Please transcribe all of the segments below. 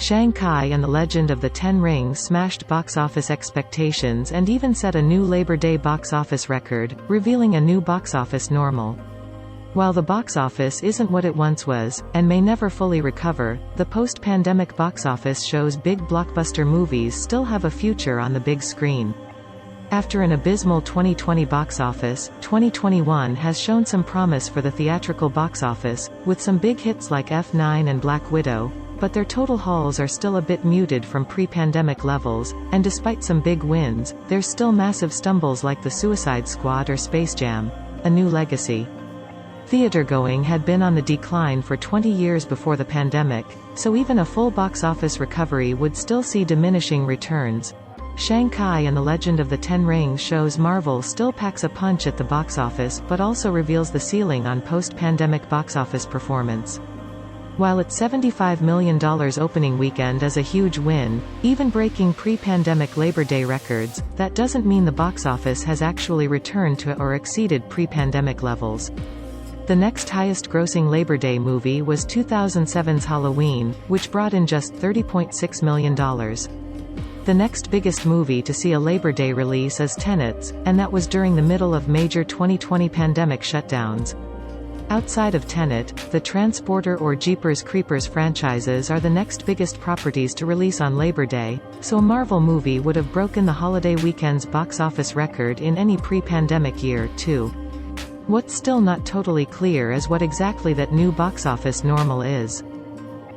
Shang-Chi and the Legend of the Ten Rings smashed box office expectations and even set a new Labor Day box office record, revealing a new box office normal. While the box office isn't what it once was, and may never fully recover, the post-pandemic box office shows big blockbuster movies still have a future on the big screen. After an abysmal 2020 box office, 2021 has shown some promise for the theatrical box office, with some big hits like F9 and Black Widow, but their total hauls are still a bit muted from pre-pandemic levels, and despite some big wins, there's still massive stumbles like The Suicide Squad or Space Jam: A New Legacy. Theater-going had been on the decline for 20 years before the pandemic, so even a full box office recovery would still see diminishing returns. Shang-Chi and the Legend of the Ten Rings shows Marvel still packs a punch at the box office but also reveals the ceiling on post-pandemic box office performance. While its $75 million opening weekend is a huge win, even breaking pre-pandemic Labor Day records, that doesn't mean the box office has actually returned to or exceeded pre-pandemic levels. The next highest-grossing Labor Day movie was 2007's Halloween, which brought in just $30.6 million. The next biggest movie to see a Labor Day release is Tenet, and that was during the middle of major 2020 pandemic shutdowns. Outside of Tenet, the Transporter or Jeepers Creepers franchises are the next biggest properties to release on Labor Day, so a Marvel movie would have broken the holiday weekend's box office record in any pre-pandemic year, too. What's still not totally clear is what exactly that new box office normal is.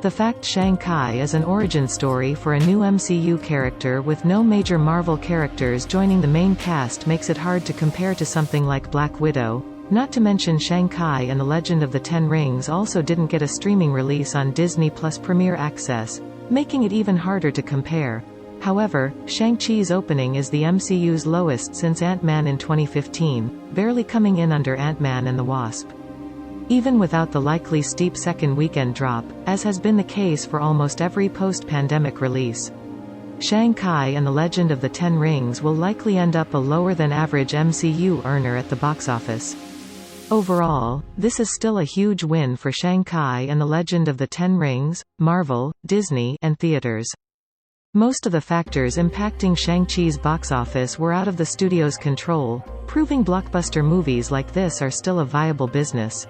The fact Shang-Chi is an origin story for a new MCU character with no major Marvel characters joining the main cast makes it hard to compare to something like Black Widow, not to mention Shang-Chi and the Legend of the Ten Rings also didn't get a streaming release on Disney Plus Premier Access, making it even harder to compare. However, Shang-Chi's opening is the MCU's lowest since Ant-Man in 2015, barely coming in under Ant-Man and the Wasp. Even without the likely steep second weekend drop, as has been the case for almost every post-pandemic release, Shang-Chi and the Legend of the Ten Rings will likely end up a lower-than-average MCU earner at the box office. Overall, this is still a huge win for Shang-Chi and the Legend of the Ten Rings, Marvel, Disney, and theaters. Most of the factors impacting Shang-Chi's box office were out of the studio's control, proving blockbuster movies like this are still a viable business.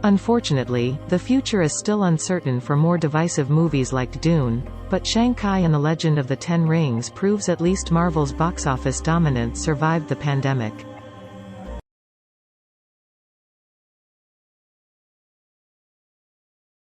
Unfortunately, the future is still uncertain for more divisive movies like Dune, but Shang-Chi and the Legend of the Ten Rings proves at least Marvel's box office dominance survived the pandemic.